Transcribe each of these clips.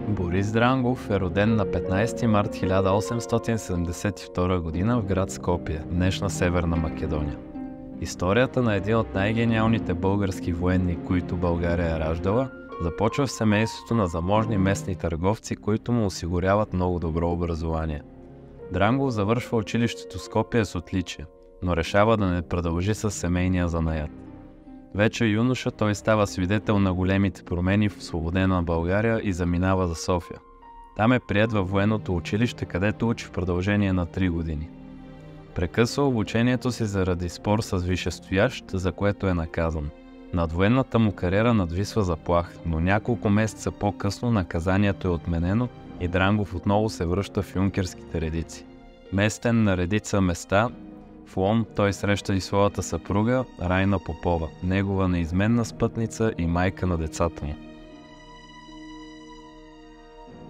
Борис Дрангов е роден на 15 март 1872 г. в град Скопие, днешна Северна Македония. Историята на един от най-гениалните български военни, които България е раждала, започва в семейството на заможни местни търговци, които му осигуряват много добро образование. Дрангов завършва училището в Скопие с отличие, но решава да не продължи със семейния занаят. Вече юноша той става свидетел на големите промени в освободена България и заминава за София. Там е приет във военното училище, където учи в продължение на 3 години. Прекъсва обучението си заради спор с висшестоящ, за което е наказан. Над военната му кариера надвисва заплах, но няколко месеца по-късно наказанието е отменено и Дрангов отново се връща в юнкерските редици. Местен на редица места, в Лом той среща и своята съпруга Райна Попова, негова неизменна спътница и майка на децата му.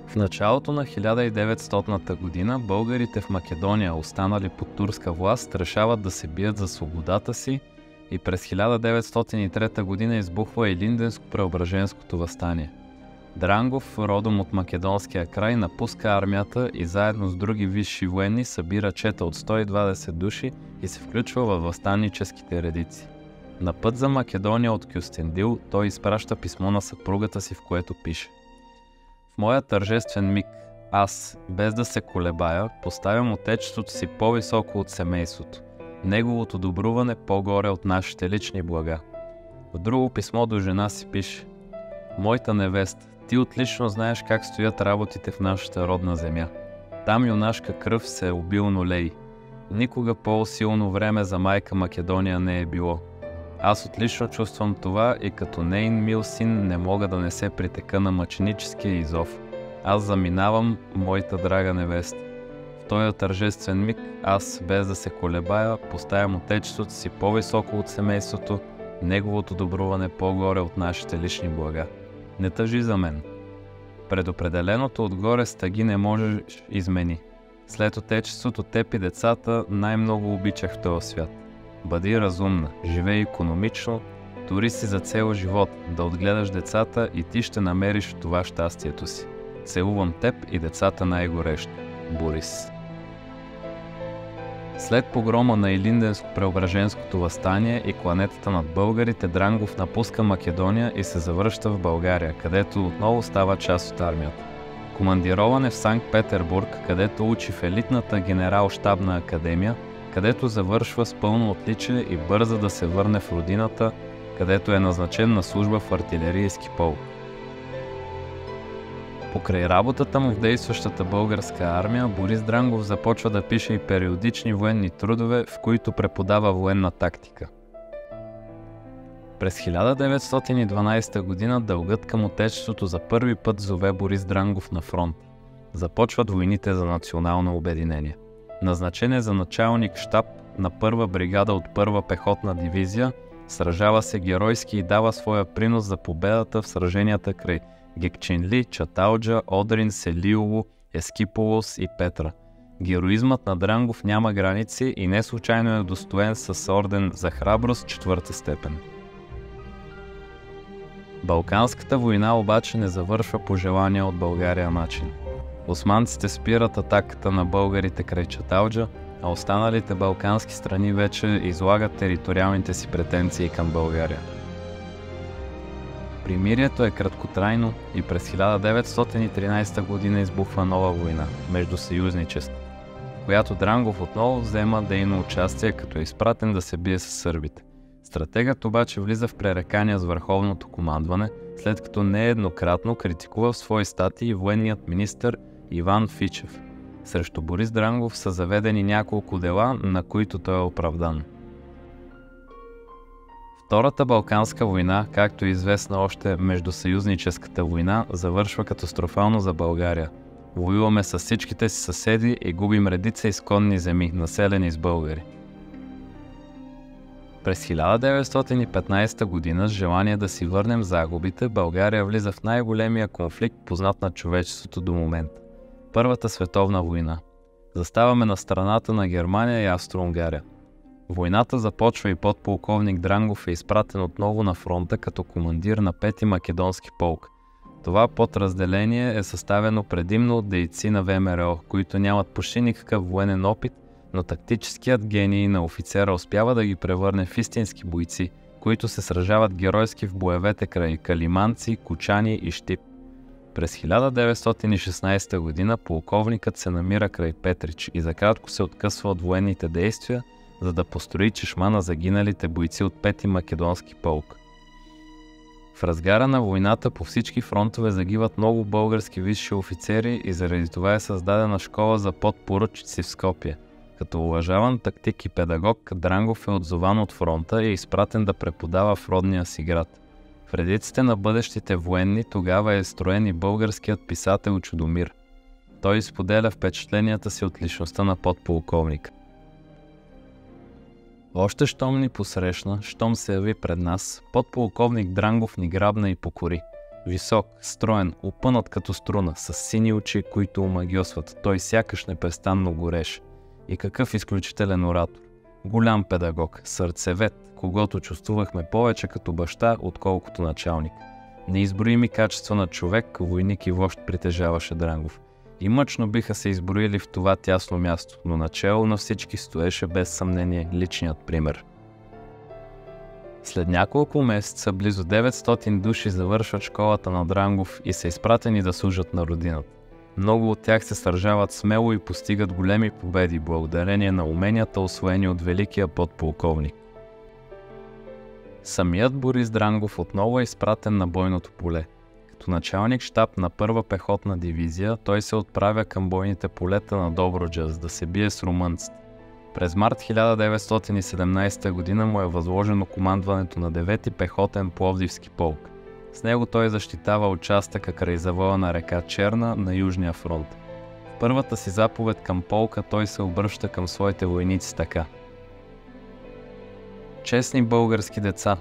В началото на 1900 година българите в Македония, останали под турска власт, решават да се бият за свободата си и през 1903 година избухва Илинденско-Преображенското въстание. Дрангов, родом от македонския край, напуска армията и заедно с други висши военни събира чета от 120 души и се включва във въстаническите редици. На път за Македония от Кюстендил той изпраща писмо на съпругата си, в което пише: „В моя тържествен миг аз, без да се колебая, поставям отечеството си по-високо от семейството, неговото добруване по-горе от нашите лични блага“. В друго писмо до жена си пише: „Моята невеста, ти отлично знаеш как стоят работите в нашата родна земя. Там юнашка кръв се обилно лей. Никога по-силно време за майка Македония не е било. Аз отлично чувствам това и като нейн мил син не мога да не се притека на мъченическия изов. Аз заминавам, моята драга невеста. В този тържествен миг аз, без да се колебая, поставям отечеството си по-високо от семейството, неговото добруване по-горе от нашите лични блага. Не тъжи за мен. Предопределеното отгоре стъги не можеш измени. След отечеството теб и децата най-много обичах в този свят. Бъди разумна, живей икономично, тури си за цел живот, да отгледаш децата и ти ще намериш това щастието си. Целувам теб и децата най-горещо. Борис“. След погрома на Илинденско-Преображенското въстание и кланетата над българите, Дрангов напуска Македония и се завръща в България, където отново става част от армията. Командирован е в Санкт-Петербург, където учи в елитната генерал-щабна академия, където завършва с пълно отличие и бърза да се върне в родината, където е назначен на служба в артилерийски полк. Покрай работата му в действащата българска армия, Борис Дрангов започва да пише и периодични военни трудове, в които преподава военна тактика. През 1912 година дългът към отечеството за първи път зове Борис Дрангов на фронт. Започват войните за национално обединение. Назначен е за началник щаб на първа бригада от първа пехотна дивизия, сражава се геройски и дава своя принос за победата в сраженията край Гекченли, Чаталджа, Одрин, Селиово, Ескиполос и Петра. Героизмът на Дрангов няма граници и не случайно е удостоен с орден за храброст 4-та степен. Балканската война обаче не завършва по желания от България начин. Османците спират атаката на българите край Чаталджа, а останалите балкански страни вече излагат териториалните си претенции към България. Примирието е краткотрайно и през 1913 година избухва нова война между съюзничества, в която Дрангов отново взема дейно участие, като е изпратен да се бие с сърбите. Стратегът обаче влиза в пререкания с върховното командване, след като нееднократно критикува в свои статии военният министър Иван Фичев. Срещу Борис Дрангов са заведени няколко дела, на които той е оправдан. Втората Балканска война, както е известна още Междусъюзническата война, завършва катастрофално за България. Воюваме с всичките си съседи и губим редица изконни земи, населени с българи. През 1915 година, с желание да си върнем загубите, България влиза в най-големия конфликт, познат на човечеството до момента – Първата световна война. Заставаме на страната на Германия и Австро-Унгария. Войната започва и подполковник Дрангов е изпратен отново на фронта като командир на 5-ти македонски полк. Това подразделение е съставено предимно от дейци на ВМРО, които нямат почти никакъв военен опит, но тактическият гений на офицера успява да ги превърне в истински бойци, които се сражават геройски в боевете край Калиманци, Кучани и Щип. През 1916 година полковникът се намира край Петрич и за кратко се откъсва от военните действия, за да построи чешма на загиналите бойци от 5-ти македонски полк. В разгара на войната по всички фронтове загиват много български висши офицери и заради това е създадена школа за подпоръчици в Скопие. Като уважаван тактик и педагог, Дрангов е отзован от фронта и е изпратен да преподава в родния си град. В редиците на бъдещите военни тогава е строен и българският писател Чудомир. Той изподеля впечатленията си от личността на подполковника. Още щом ни посрещна, щом се яви пред нас, подполковник Дрангов ни грабна и покори. Висок, строен, опънат като струна, с сини очи, които омагьосват, той сякаш непрестанно гореше. И какъв изключителен оратор. Голям педагог, сърцевет, когото чувствувахме повече като баща, отколкото началник. Неизброими качества на човек, войник и вожд притежаваше Дрангов. И мъчно биха се изброили в това тясно място, но начело на всички стоеше без съмнение личният пример. След няколко месеца близо 900 души завършват школата на Дрангов и са изпратени да служат на родината. Много от тях се сражават смело и постигат големи победи, благодарение на уменията, усвоени от великия подполковник. Самият Борис Дрангов отново е изпратен на бойното поле. Като началник щаб на първа пехотна дивизия, той се отправя към бойните полета на Добруджа, за да се бие с румънците. През март 1917 година му е възложено командването на 9-ти пехотен Пловдивски полк. С него той защитава участъка край завоя на река Черна на Южния фронт. В първата си заповед към полка той се обръща към своите войници така: честни български деца,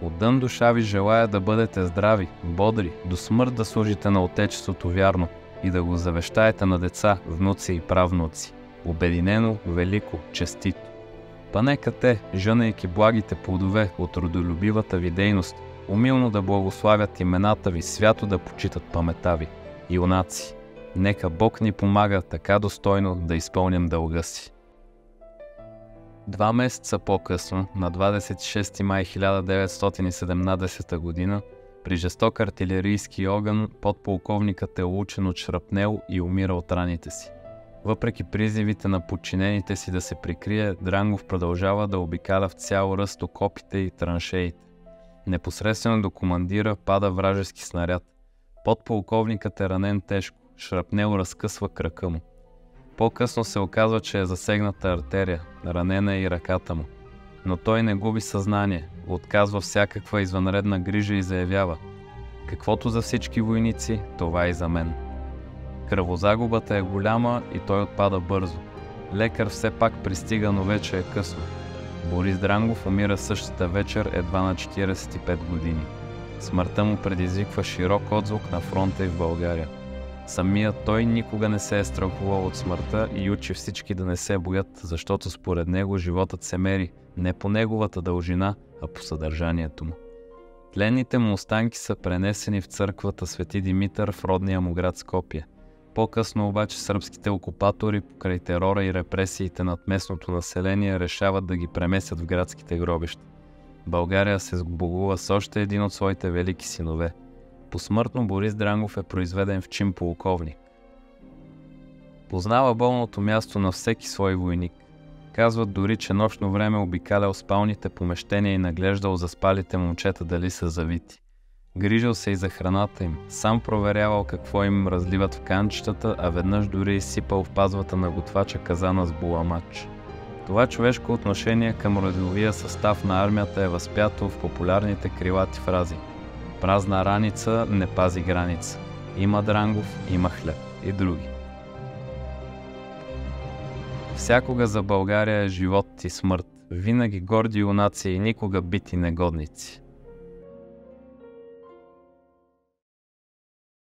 от дън душа ви желая да бъдете здрави, бодри, до смърт да служите на Отечеството вярно и да го завещаете на деца, внуци и правнуци. Обединено, велико, честито. Па нека те, жънейки благите плодове от родолюбивата ви дейност, умилно да благославят имената ви, свято да почитат памета ви. Юнаци, нека Бог ни помага така достойно да изпълним дълга си. 2 месеца по-късно, на 26 май 1917 година, при жесток артилерийски огън, подполковникът е улучен от шрапнел и умира от раните си. Въпреки призивите на подчинените си да се прикрие, Дрангов продължава да обикаля в цял ръст окопите и траншеите. Непосредствено до командира пада вражески снаряд. Подполковникът е ранен тежко, шрапнел разкъсва крака му. По-късно се оказва, че е засегната артерия, ранена е и ръката му. Но той не губи съзнание, отказва всякаква извънредна грижа и заявява: каквото за всички войници, това и за мен. Кръвозагубата е голяма и той отпада бързо. Лекар все пак пристига, но вече е късно. Борис Дрангов умира същата вечер едва на 45 години. Смъртта му предизвиква широк отзвук на фронта и в България. Самият той никога не се е страхувал от смъртта и учи всички да не се боят, защото според него животът се мери не по неговата дължина, а по съдържанието му. Тленните му останки са пренесени в църквата Свети Димитър в родния му град Скопие. По-късно обаче сръбските окупатори, покрай терора и репресиите над местното население, решават да ги преместят в градските гробища. България се сбогува с още един от своите велики синове. Посмъртно Борис Дрангов е произведен в чин полковник. Познава болното място на всеки свой войник. Казват дори, че нощно време обикалял спалните помещения и наглеждал заспалите момчета дали са завити. Грижил се и за храната им, сам проверявал какво им разливат в канчетата, а веднъж дори изсипал в пазвата на готвача казана с буламач. Това човешко отношение към родовия състав на армията е възпято в популярните крилати фрази: "Празна раница не пази граница", "Има Дрангов, има хляб" и други. Всякога за България е живот и смърт, винаги горди юнаци и никога бити негодници.